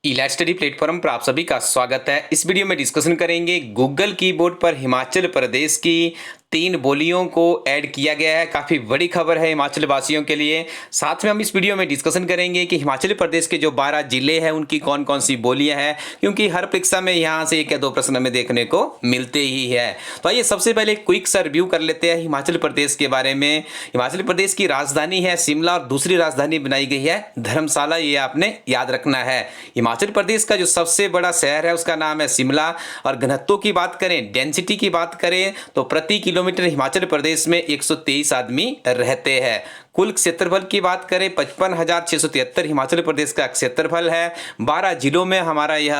Elite study platform पर आप सभी का स्वागत है। इस वीडियो में डिस्कशन करेंगे गूगल कीबोर्ड पर हिमाचल प्रदेश की 3 बोलियों को ऐड किया गया है। काफ़ी बड़ी खबर है हिमाचल वासियों के लिए। साथ में हम इस वीडियो में डिस्कशन करेंगे कि हिमाचल प्रदेश के जो 12 जिले हैं उनकी कौन कौन सी बोलियां हैं, क्योंकि हर परीक्षा में यहाँ से 1 या 2 प्रश्न हमें देखने को मिलते ही है। तो आइए सबसे पहले क्विक सा रिव्यू कर लेते हैं हिमाचल प्रदेश के बारे में। हिमाचल प्रदेश की राजधानी है शिमला और दूसरी राजधानी बनाई गई है धर्मशाला, ये आपने याद रखना है। हिमाचल प्रदेश का जो सबसे बड़ा शहर है उसका नाम है शिमला। और घनत्व की बात करें, डेंसिटी की बात करें तो प्रति किलोमीटर हिमाचल प्रदेश में 123 आदमी रहते हैं। कुल क्षेत्रफल की बात करें 55,673 हिमाचल प्रदेश का क्षेत्रफल है। 12 जिलों में हमारा यह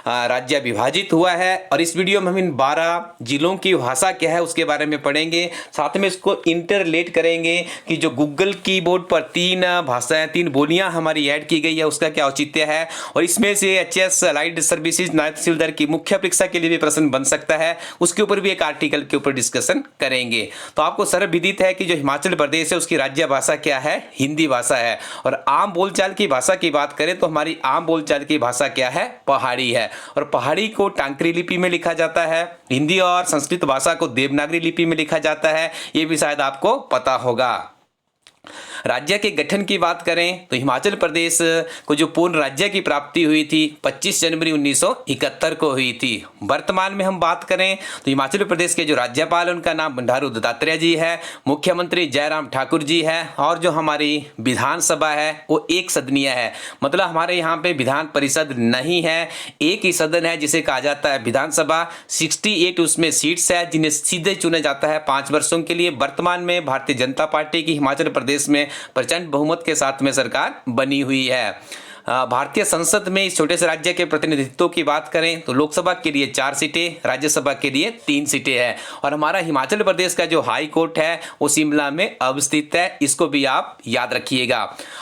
राज्य विभाजित हुआ है। और इस वीडियो में हम इन 12 जिलों की भाषा क्या है उसके बारे में पढ़ेंगे। साथ में इसको इंटरलेट करेंगे कि जो गूगल कीबोर्ड पर 3 भाषाएं, 3 बोलियां हमारी ऐड की गई है उसका क्या औचित्य है। और इसमें से एचएस अलाइड सर्विसेज नायब तहसीलदार की मुख्य परीक्षा के लिए भी प्रश्न बन सकता है, उसके ऊपर भी एक आर्टिकल के ऊपर डिस्कशन करेंगे। तो आपको सर्वविदित है कि जो हिमाचल प्रदेश है उसकी राज्य भाषा क्या है, हिंदी भाषा है। और आम बोलचाल की भाषा की बात करें तो हमारी आम बोलचाल की भाषा क्या है, पहाड़ी है। और पहाड़ी को टांकरी लिपि में लिखा जाता है। हिंदी और संस्कृत भाषा को देवनागरी लिपि में लिखा जाता है, ये भी शायद आपको पता होगा। राज्य के गठन की बात करें तो हिमाचल प्रदेश को जो पूर्ण राज्य की प्राप्ति हुई थी 25 जनवरी 1971 को हुई थी। वर्तमान में हम बात करें तो हिमाचल प्रदेश के जो राज्यपाल हैं उनका नाम बंडारू दत्तात्रेय जी है, मुख्यमंत्री जयराम ठाकुर जी है। और जो हमारी विधानसभा है वो एक सदनीय है, मतलब हमारे यहाँ पे विधान परिषद नहीं है, एक ही सदन है जिसे कहा जाता है विधानसभा। 68 उसमें सीट्स है जिन्हें सीधे चुना जाता है 5 वर्षों के लिए। वर्तमान में भारतीय जनता पार्टी की हिमाचल प्रदेश में प्रचंड बहुमत के साथ में सरकार बनी हुई है। भारतीय संसद में इस छोटे से राज्य के प्रतिनिधित्व की बात करें तो लोकसभा के लिए 4 सीटें, राज्यसभा के लिए 3 सीटें हैं। और हमारा हिमाचल प्रदेश का जो हाई कोर्ट है वो शिमला में अवस्थित है, इसको भी आप याद रखिएगा।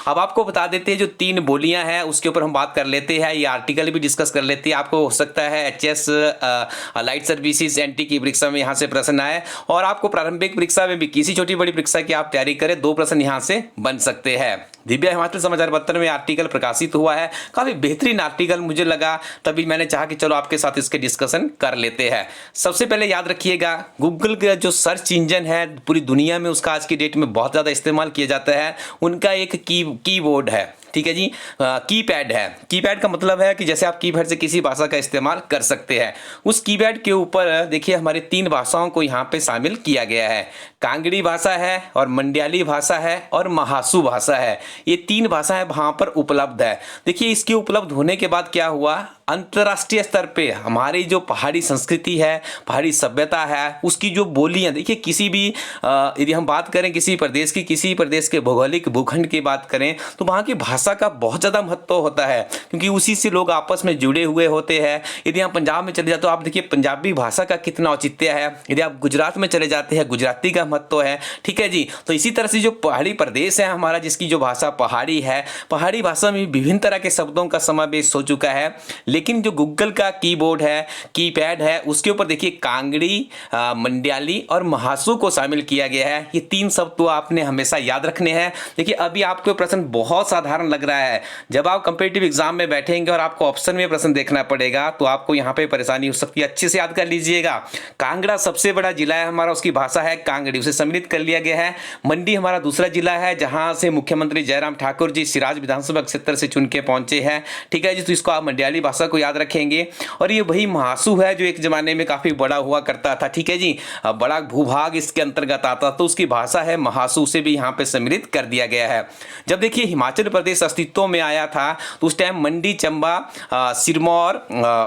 अब आपको बता देते हैं जो 3 बोलियां हैं उसके ऊपर हम बात कर लेते हैं, ये आर्टिकल भी डिस्कस कर लेते हैं। आपको हो सकता है एचएस लाइट सर्विसेज एनटी की परीक्षा में यहाँ से प्रश्न आए, और आपको प्रारंभिक परीक्षा में भी किसी छोटी बड़ी परीक्षा की आप तैयारी करें 2 प्रश्न यहाँ से बन सकते हैं। दिव्य हिमाचल समाचार पत्र में आर्टिकल प्रकाशित हुआ है, काफी बेहतरीन आर्टिकल मुझे लगा, तभी मैंने चाहा कि चलो आपके साथ इसके डिस्कशन कर लेते हैं। सबसे पहले याद रखिएगा गूगल का जो सर्च इंजन है पूरी दुनिया में उसका आज की डेट में बहुत ज्यादा इस्तेमाल किया जाता है। उनका एक कीबोर्ड है, ठीक है जी, कीपैड है। कीपैड का मतलब है कि जैसे आप कीपैड से किसी भाषा का इस्तेमाल कर सकते हैं। उस कीपैड के ऊपर देखिए हमारी 3 भाषाओं को यहाँ पे शामिल किया गया है। कांगड़ी भाषा है और मंड्याली भाषा है और महासू भाषा है। ये 3 भाषाएं वहाँ पर उपलब्ध है। देखिए इसके उपलब्ध होने के बाद क्या हुआ, अंतर्राष्ट्रीय स्तर पे हमारी जो पहाड़ी संस्कृति है, पहाड़ी सभ्यता है, उसकी जो बोलियां, देखिए किसी भी यदि हम बात करें किसी प्रदेश की, किसी प्रदेश के भौगोलिक भूखंड की बात करें तो वहाँ की भाषा का बहुत ज़्यादा महत्व होता है, क्योंकि उसी से लोग आपस में जुड़े हुए होते हैं। यदि हम पंजाब में चले जाते तो आप देखिए पंजाबी भाषा का कितना औचित्य है। यदि आप गुजरात में चले जाते हैं गुजराती का महत्व है, ठीक है जी। तो इसी तरह से जो पहाड़ी प्रदेश है हमारा, जिसकी जो भाषा पहाड़ी है, पहाड़ी भाषा में विभिन्न तरह के शब्दों का समावेश हो चुका है। लेकिन जो गूगल का कीबोर्ड है, कीपैड है, उसके ऊपर देखिए कांगड़ी, मंड्याली और महासू को शामिल किया गया है। ये 3 शब्द तो आपने हमेशा याद रखने हैं। देखिए अभी आपको प्रश्न बहुत साधारण लग रहा है, जब आप कंपीटिटिव एग्जाम में बैठेंगे और आपको ऑप्शन में प्रश्न देखना पड़ेगा तो आपको यहाँ पे परेशानी हो सकती है। अच्छे से याद कर लीजिएगा, कांगड़ा सबसे बड़ा जिला है हमारा, उसकी भाषा है कांगड़ी, उसे सम्मिलित कर लिया गया है। मंडी हमारा दूसरा जिला है जहां से मुख्यमंत्री जयराम ठाकुर जी सिराज विधानसभा क्षेत्र से चुन के पहुंचे हैं, ठीक है जी। तो इसको आप मंड्याली भाषा को याद रखेंगे। और ये वही महासू है जो एक जमाने में काफी बड़ा हुआ करता था, ठीक है जी, बड़ा भूभाग इसके अंतर्गत आता, तो उसकी भाषा है महासू, से भी यहाँ पे सम्मिलित कर दिया गया है। जब देखिए हिमाचल प्रदेश अस्तित्व में आया था तो उस टाइम मंडी, चंबा, सिरमौर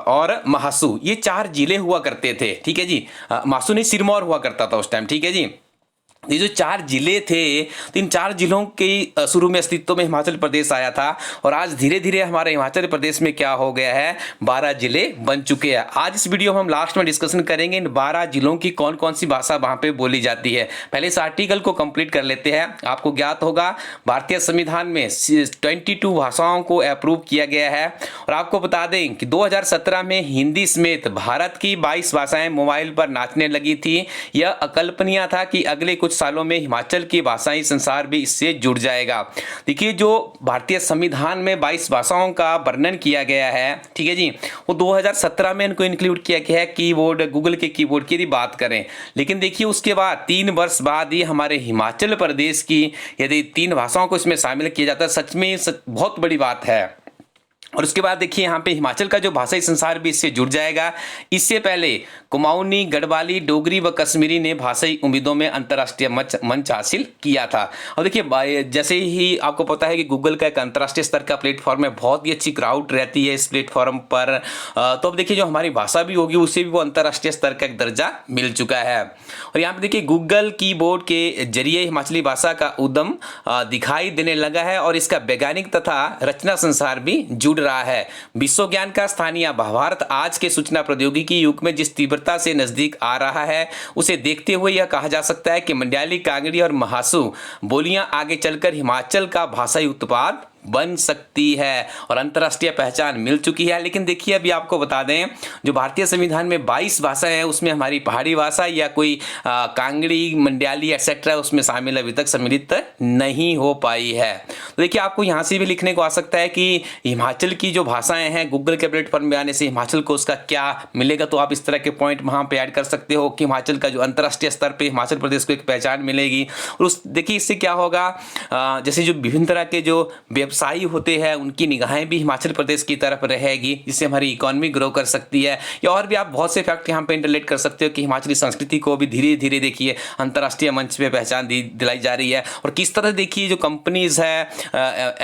और महासू ये 4 जिले हुआ करते थे, ठीक है जी। महासू नहीं, सिरमौर हुआ करता था उस टाइम, ठीक है जी। ये जो 4 जिले थे तो इन 4 जिलों के शुरू में अस्तित्व में हिमाचल प्रदेश आया था, और आज धीरे धीरे हमारे हिमाचल प्रदेश में क्या हो गया है, 12 जिले बन चुके हैं। आज इस वीडियो में हम लास्ट में डिस्कशन करेंगे इन 12 जिलों की कौन कौन सी भाषा वहां पे बोली जाती है। पहले इस आर्टिकल को कंप्लीट कर लेते हैं। आपको ज्ञात होगा भारतीय संविधान में 22 भाषाओं को अप्रूव किया गया है। और आपको बता दें कि 2017 में हिंदी समेत भारत की 22 भाषाएं मोबाइल पर नाचने लगी थी। यह अकल्पनीय था कि अगले कुछ सालों में हिमाचल की भाषाई संसार भी इससे जुड़ जाएगा। देखिए जो भारतीय संविधान में 22 भाषाओं का वर्णन किया गया है, ठीक है जी, वो 2017 में इनको इंक्लूड किया गया है कीबोर्ड, गूगल के कीबोर्ड की यदि बात करें। लेकिन देखिए उसके बाद 3 वर्ष बाद ही हमारे हिमाचल प्रदेश की यदि 3 भाषाओं को इसमें शामिल किया जाता है, सच में बहुत बड़ी बात है। और उसके बाद देखिए यहाँ पे हिमाचल का जो भाषाई संसार भी इससे जुड़ जाएगा। इससे पहले कुमाऊनी, गढ़वाली, डोगरी व कश्मीरी ने भाषाई उम्मीदों में अंतर्राष्ट्रीय मंच हासिल किया था। और देखिए जैसे ही आपको पता है कि गूगल का एक अंतर्राष्ट्रीय स्तर का प्लेटफॉर्म है, बहुत ही अच्छी क्राउड रहती है इस प्लेटफॉर्म पर, तो अब देखिए जो हमारी भाषा भी होगी उससे भी वो अंतर्राष्ट्रीय स्तर का एक दर्जा मिल चुका है। और यहाँ पे देखिए गूगल कीबोर्ड के जरिए हिमाचली भाषा का उद्यम दिखाई देने लगा है और इसका वैज्ञानिक तथा रचना संसार भी जुड़ रहा है। विश्व ज्ञान का स्थानीय भारत आज के सूचना प्रौद्योगिकी युग में जिस तीव्रता से नजदीक आ रहा है, उसे देखते हुए यह कहा जा सकता है कि मंड्याली, कांगड़ी और महासू बोलियां आगे चलकर हिमाचल का भाषाई उत्पाद बन सकती है और अंतर्राष्ट्रीय पहचान मिल चुकी है। लेकिन देखिए अभी आपको बता दें, जो भारतीय संविधान में 22 भाषाएं हैं उसमें हमारी पहाड़ी भाषा या कोई कांगड़ी, मंड्याली एक्सेट्रा उसमें शामिल अभी तक सम्मिलित नहीं हो पाई है। तो देखिए आपको यहाँ से भी लिखने को आ सकता है कि हिमाचल की जो भाषाएं हैं गूगल के प्लेटफॉर्म में आने से हिमाचल को उसका क्या मिलेगा, तो आप इस तरह के पॉइंट वहाँ पे ऐड कर सकते हो कि हिमाचल का जो अंतर्राष्ट्रीय स्तर पर हिमाचल प्रदेश को एक पहचान मिलेगी। और उस देखिए इससे क्या होगा, जैसे जो विभिन्न तरह के जो व्यवसायी होते हैं उनकी निगाहें भी हिमाचल प्रदेश की तरफ रहेगी, जिससे हमारी इकोनॉमी ग्रो कर सकती है। या और भी आप बहुत से फैक्ट यहाँ पे इंटरलेट कर सकते हो कि हिमाचली संस्कृति को भी धीरे धीरे देखिए अंतर्राष्ट्रीय मंच पे पहचान दिलाई जा रही है। और किस तरह देखिए जो कंपनीज है,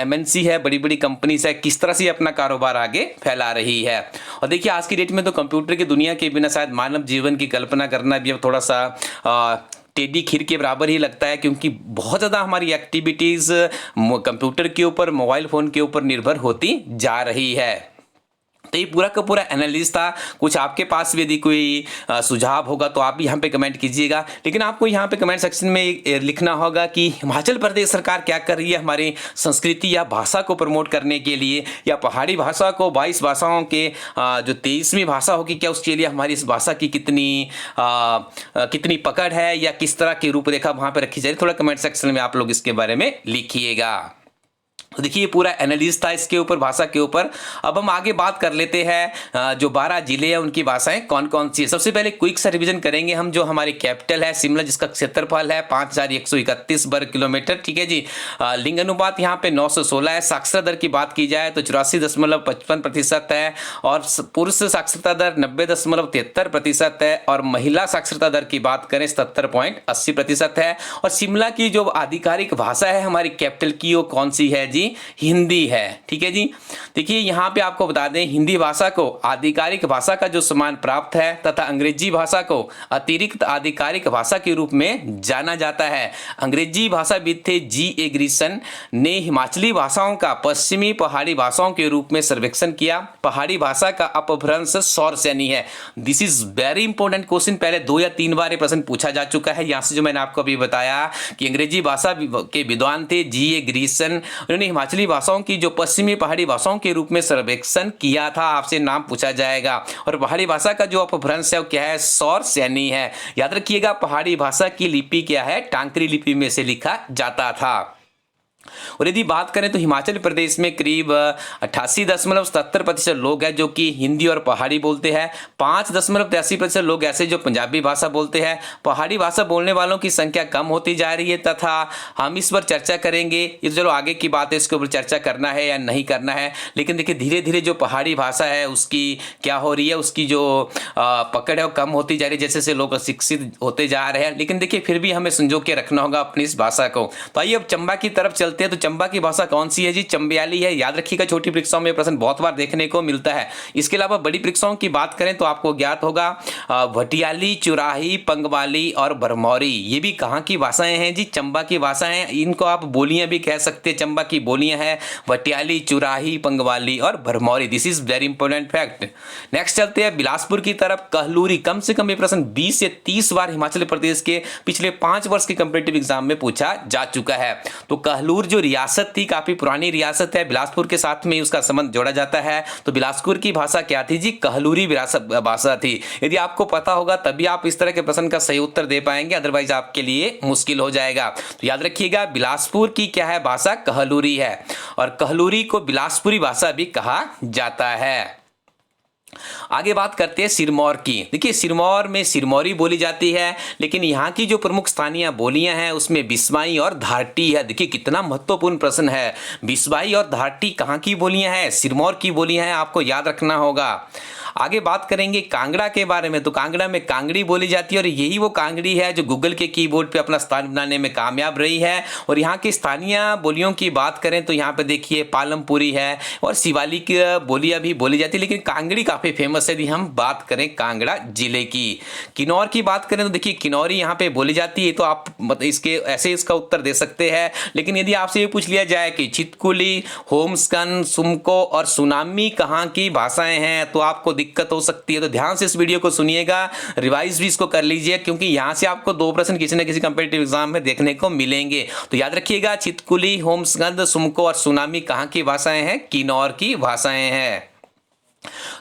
MNC है, बड़ी बड़ी कंपनीज है, किस तरह से अपना कारोबार आगे फैला रही है। और देखिए आज की डेट में तो कंप्यूटर की दुनिया के बिना शायद मानव जीवन की कल्पना करना भी अब थोड़ा सा टेढ़ी खीर के बराबर ही लगता है, क्योंकि बहुत ज़्यादा हमारी एक्टिविटीज़ कंप्यूटर के ऊपर, मोबाइल फ़ोन के ऊपर निर्भर होती जा रही है। तो ये पूरा का पूरा एनालिसिस था। कुछ आपके पास भी यदि कोई सुझाव होगा तो आप भी यहाँ पे कमेंट कीजिएगा। लेकिन आपको यहाँ पे कमेंट सेक्शन में लिखना होगा कि हिमाचल प्रदेश सरकार क्या कर रही है हमारी संस्कृति या भाषा को प्रमोट करने के लिए, या पहाड़ी भाषा को 22 भाषाओं के जो 23वीं भाषा होगी, क्या उसके लिए हमारी इस भाषा की कितनी पकड़ है या किस तरह की रूपरेखा वहाँ पर रखी जाए। थोड़ा कमेंट सेक्शन में आप लोग इसके बारे में लिखिएगा। तो देखिए ये पूरा एनालिसिस था इसके ऊपर, भाषा के ऊपर। अब हम आगे बात कर लेते हैं जो 12 जिले हैं उनकी भाषाएं कौन कौन सी है। सबसे पहले क्विक सा रिवीजन करेंगे हम। जो हमारी कैपिटल है शिमला, जिसका क्षेत्रफल है 5131 वर्ग किलोमीटर, ठीक है जी। लिंग अनुपात यहाँ पे 916 है। साक्षरता दर की बात की जाए तो 84.55% है और पुरुष साक्षरता दर 90.73% है और महिला साक्षरता दर की बात करें 77.80% है। और शिमला की जो आधिकारिक भाषा है हमारी कैपिटल की वो कौन सी है जी? हिंदी है, ठीक है जी। देखिए यहाँ पे आपको बता दें, हिंदी भाषा को आधिकारिक भाषा का जो सम्मान प्राप्त है तथा अंग्रेजी भाषा को अतिरिक्त आधिकारिक भाषा के रूप में जाना जाता है। अंग्रेजी भाषाविद थे G.A. ग्रीसन ने हिमाचली भाषाओं का पश्चिमी पहाड़ी भाषाओं के रूप में सर्वेक्षण किया। पहाड़ी भाषा का अपभ्रंश सौर सैनी है। This is very important question, पहले 2 या 3 बार ये प्रश्न पूछा जा चुका है। यहाँ से जो मैंने आपको अभी बताया कि अंग्रेजी भाषा के विद्वान थे G.A. ग्रीसन, उन्होंने हिमाचली भाषाओं की जो पश्चिमी पहाड़ी भाषाओं के रूप में सर्वेक्षण किया था। आपसे नाम पूछा जाएगा। और पहाड़ी भाषा का जो अपभ्रंश है वो क्या है? सौर सैनी है। याद रखिएगा पहाड़ी भाषा की लिपि क्या है? टांकरी लिपि में से लिखा जाता था। और यदि बात करें तो हिमाचल प्रदेश में करीब 88.77% लोग हैं जो कि हिंदी और पहाड़ी बोलते हैं। 5.83% लोग ऐसे जो पंजाबी भाषा बोलते हैं। पहाड़ी भाषा बोलने वालों की संख्या कम होती जा रही है तथा हम इस पर चर्चा करेंगे। ये चलो आगे की बात है, इसके ऊपर चर्चा करना है या नहीं करना है। लेकिन देखिए धीरे धीरे जो पहाड़ी भाषा है उसकी क्या हो रही है, उसकी जो पकड़ है वो कम होती जा रही है जैसे जैसे लोग शिक्षित होते जा रहे हैं। लेकिन देखिए फिर भी हमें संजो के रखना होगा अपनी इस भाषा को। तो आइए अब चंबा की तरफ चलते हैं। तो चंबा की भाषा कौन सी है जी? चंबियाली है। याद रखिएगा छोटी परीक्षाओं में प्रश्न बहुत बार देखने को मिलता है। इसके अलावा बड़ी परीक्षाओं की बात करें तो आपको ज्ञात होगा भटियाली, चुराही, पंगवाली और भरमौरी। ये भी कहाँ की भाषाएं हैं जी? चंबा की भाषाएं। इनको आप बोलियां भी कह सकते हैं। चंबा की बोलियां हैं भटियाली, चुराही, पंगवाली और Bharmauri. This is very important fact. Next चलते हैं बिलासपुर की तरफ। कहलूरी। कम से कम ये प्रश्न 20 से 30 बार हिमाचल प्रदेश के पिछले 5 वर्ष के कंपीटिटिव एग्जाम में पूछा जा चुका है। तो कहलूरी बिलासपुर जो रियासत थी काफी पुरानी रियासत है, बिलासपुर के साथ में उसका संबंध जोड़ा जाता है। तो बिलासपुर की भाषा क्या थी जी? कहलूरी विरासत भाषा थी। यदि आपको पता होगा तभी आप इस तरह के प्रश्न का सही उत्तर दे पाएंगे, अदरवाइज आपके लिए मुश्किल हो जाएगा। तो याद रखिएगा बिलासपुर की क्या है भाषा? कहलूरी है, और कहलूरी को बिलासपुरी भाषा भी कहा जाता है। आगे बात करते हैं सिरमौर की। देखिए सिरमौर में सिरमौरी बोली जाती है, लेकिन यहाँ की जो प्रमुख स्थानीय बोलियां हैं उसमें बिस्वाई और धारटी है। देखिए कितना महत्वपूर्ण प्रश्न है, बिस्वाई और धारटी कहाँ की बोलियां हैं? सिरमौर की बोलियां हैं, आपको याद रखना होगा। आगे बात करेंगे कांगड़ा के बारे में। तो कांगड़ा में कांगड़ी बोली जाती है, और यही वो कांगड़ी है जो गूगल के कीबोर्ड पे अपना स्थान बनाने में कामयाब रही है। और यहाँ की स्थानीय बोलियों की बात करें तो यहाँ पे देखिए पालमपुरी है और शिवालिक की बोलियां भी बोली जाती है, लेकिन कांगड़ी काफ़ी फेमस है। यदि हम बात करें कांगड़ा जिले की। किन्नौर की बात करें तो देखिए किन्नौरी यहाँ पे बोली जाती है, तो आप मतलब इसके ऐसे इसका उत्तर दे सकते हैं। लेकिन यदि आपसे ये पूछ लिया जाए कि चितकुली, होमस्कन, सुमको और सुनामी कहाँ की भाषाएं हैं, तो आपको दिक्कत हो सकती है। तो ध्यान से इस वीडियो को सुनिएगा, रिवाइज भी इसको कर लीजिए, क्योंकि यहां से आपको 2 प्रश्न किसी न किसी कंपीटिटिव एग्जाम में देखने को मिलेंगे। तो याद रखिएगा चितकुली, होमस्कंद, सुमको और सुनामी कहां की भाषाएं हैं? किन्नौर की भाषाएं हैं।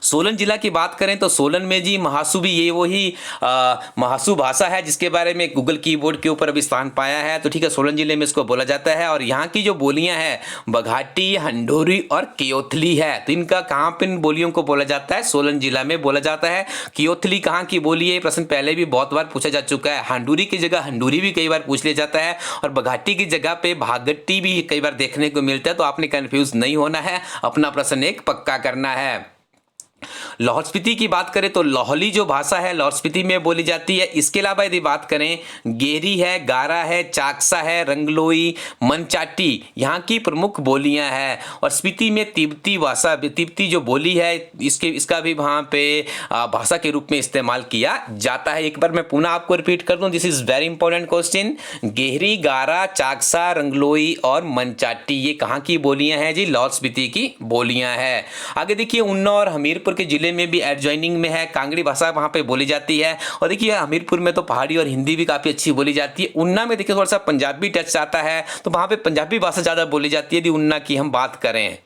सोलन जिला की बात करें तो सोलन में जी महासू भी ये वही महासू भाषा है जिसके बारे में गूगल कीबोर्ड के ऊपर अभी स्थान पाया है। तो ठीक है, सोलन जिले में इसको बोला जाता है। और यहाँ की जो बोलियां हैं बघाटी, हंडोरी और कियोथली है। तो इनका कहाँ पे इन बोलियों को बोला जाता है? सोलन जिला में बोला जाता है। कियोथली कहाँ की बोली है? प्रश्न पहले भी बहुत बार पूछा जा चुका है। हंडूरी की जगह हंडूरी भी कई बार पूछ लिया जाता है, और बघाटी की जगह पे भागट्टी भी कई बार देखने को मिलता है। तो आपने कंफ्यूज नहीं होना है, अपना प्रश्न एक पक्का करना है। लाहौल स्पीति की बात करें तो लाहौली जो भाषा है लाहौल स्पीति में बोली जाती है। इसके अलावा यदि बात करें गेरी है, गारा है, चाकसा है, रंगलोई, मनचाटी यहाँ की प्रमुख बोलियां हैं। और स्पीति में तिब्बती भाषा, तिब्बती जो बोली है इसका भी वहाँ पे भाषा के रूप में इस्तेमाल किया जाता है। एक बार मैं पुनः आपको रिपीट कर दूं, this is very important question. Gehry, गारा, चाकसा, रंगलोई और मनचाटी ये कहाँ की बोलियां हैं जी? लाहौल स्पीति की बोलियां हैं। आगे देखिए उन्ना और हमीरपुर के जिले में भी एडजॉइनिंग में है, कांगड़ी भाषा वहां पे बोली जाती है। और देखिए हमीरपुर में तो पहाड़ी और हिंदी भी काफी अच्छी बोली जाती है। उन्ना में देखिए थोड़ा सा पंजाबी टच आता है, तो वहां पे पंजाबी भाषा ज्यादा बोली जाती है यदि उन्ना की हम बात करें।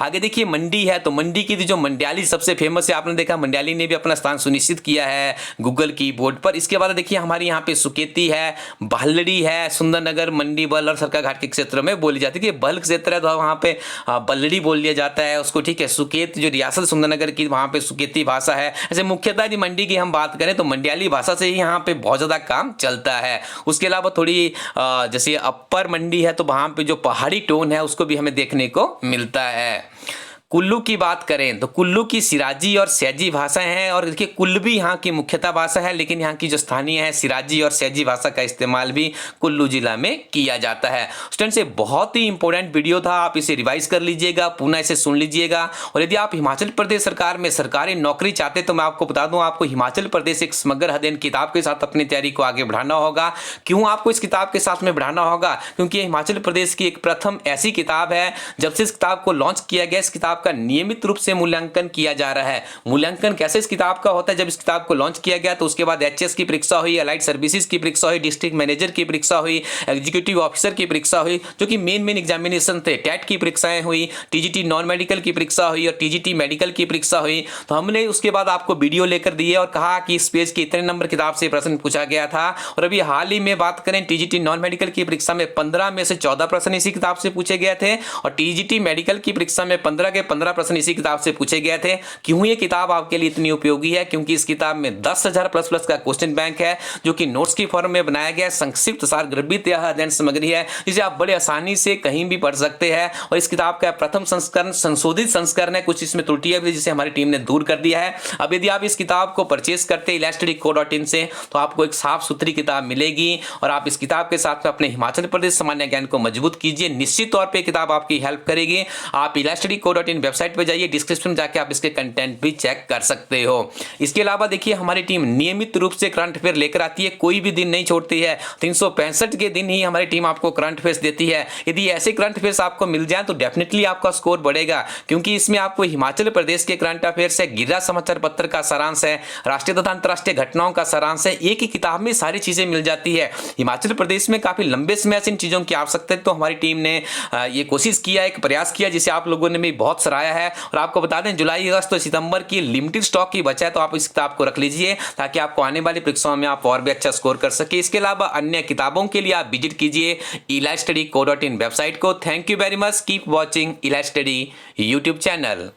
आगे देखिए मंडी है, तो मंडी की जो मंडियाली सबसे फेमस है, आपने देखा मंडियाली ने भी अपना स्थान सुनिश्चित किया है गूगल कीबोर्ड पर। इसके बाद देखिए हमारे यहाँ पे सुकेती है, बल्लड़ी है, सुंदरनगर, मंडी, बल और सरका घाट के क्षेत्र में बोली जाती है। बल क्षेत्र है तो वहाँ पे बल्लड़ी बोल लिया जाता है उसको, ठीक है। सुकेत जो रियासत सुंदरनगर की वहाँ पे सुकेती भाषा है। ऐसे मुख्यतः यदि मंडी की हम बात करें तो मंडियाली भाषा से ही यहाँ पे बहुत ज़्यादा काम चलता है। उसके अलावा थोड़ी जैसे अपर मंडी है तो वहाँ पे जो पहाड़ी टोन है उसको भी हमें देखने को मिलता है। कुल्लू की बात करें तो कुल्लू की सिराजी और सैजी भाषाएं हैं। और देखिए कुल्लू यहाँ की मुख्यतः भाषा है, लेकिन यहाँ की जो स्थानीय है सिराजी और सैजी भाषा का इस्तेमाल भी कुल्लू जिला में किया जाता है। स्टूडेंट्स ये बहुत ही इंपॉर्टेंट वीडियो था, आप इसे रिवाइज कर लीजिएगा, पुनः इसे सुन लीजिएगा। और यदि आप हिमाचल प्रदेश सरकार में सरकारी नौकरी चाहते तो मैं आपको बता दूं, आपको हिमाचल प्रदेश एक समग्र अध्ययन किताब के साथ अपनी तैयारी को आगे बढ़ाना होगा। क्यों आपको इस किताब के साथ में बढ़ाना होगा? क्योंकि हिमाचल प्रदेश की एक प्रथम ऐसी किताब है, जब से इस किताब को लॉन्च किया गया इस किताब का नियमित रूप से मूल्यांकन किया जा रहा है। मूल्यांकन कैसे इस किताब का होता है? जब इस किताब को लॉन्च किया गया तो उसके बाद एचएस की परीक्षा हुई, अलाइड सर्विसेज की परीक्षा हुई, डिस्ट्रिक्ट मैनेजर की परीक्षा हुई, एग्जीक्यूटिव ऑफिसर की परीक्षा हुई, जो कि मेन एग्जामिनेशन थे। टेट की परीक्षाएं हुई, टीजीटी नॉन मेडिकल की परीक्षा हुई और टीजीटी मेडिकल की परीक्षा हुई। तो हमने उसके बाद आपको वीडियो लेकर दिए और कहा कि इस पेज के इतने नंबर किताब से प्रश्न पूछा गया था। और अभी हाल ही में बात करें टीजीटी नॉन मेडिकल की परीक्षा में 15 में से 14 प्रश्न इसी किताब से पूछे गए थे, और टीजीटी मेडिकल की परीक्षा में 15 के 15 प्रश्न इसी किताब से पूछे गए थे। क्यों ये किताब आपके लिए इतनी उपयोगी है? क्योंकि इस किताब में 10,000 प्लस का क्वेश्चन बैंक है, जो कि नोट्स की फॉर्म में बनाया गया संक्षिप्त सार गर्भित यह अध्ययन सामग्री है, जिसे आप बड़े आसानी से कहीं भी पढ़ सकते हैं। और इस किताब का प्रथम संस्करण संशोधित संस्करण है, कुछ इसमें त्रुटियां भी जिसे हमारी टीम ने दूर कर दिया है। अब यदि आप इस किताब को परचेस करते हैं ilasticco.in से तो आपको एक साफ सुथरी किताब मिलेगी, और आप इस किताब के साथ में अपने हिमाचल प्रदेश सामान्य ज्ञान को मजबूत कीजिए। निश्चित तौर पर किताब आपकी हेल्प करेगी। आप ilasticco.in इन वेबसाइट पर जाइए, डिस्क्रिप्शन में जाके आप इसके कंटेंट भी चेक कर सकते हो। इसके अलावा देखिए हमारी टीम नियमित रूप से करंट अफेयर लेकर आती है, कोई भी दिन नहीं छोड़ती है। 365 के दिन ही हमारी टीम आपको करंट अफेयर्स देती है। यदि ऐसे करंट अफेयर्स आपको मिल जाए तो डेफिनेटली आपका स्कोर बढ़ेगा, क्योंकि इसमें आपको हिमाचल प्रदेश के करंट अफेयर्स है, गिरिराज समाचार पत्र का सारांश है, राष्ट्रीय तथा अंतरराष्ट्रीय घटनाओं का सारांश है। एक ही किताब में सारी चीजें मिल जाती है। हिमाचल प्रदेश में काफी लंबे समय से इन चीजों की आवश्यकता है, तो हमारी टीम ने ये कोशिश किया, एक प्रयास किया, जिसे आप लोगों ने भी बहुत सराहा है। और आपको बता दें जुलाई अगस्त और सितंबर की लिमिटेड स्टॉक की बचा है, तो आप इस किताब को रख लीजिए ताकि आपको आने वाली परीक्षाओं में आप और भी अच्छा स्कोर कर सके। इसके अलावा अन्य किताबों के लिए आप विजिट कीजिए elitestudy.co.in वेबसाइट को। Thank you very much, keep watching elite study YouTube channel.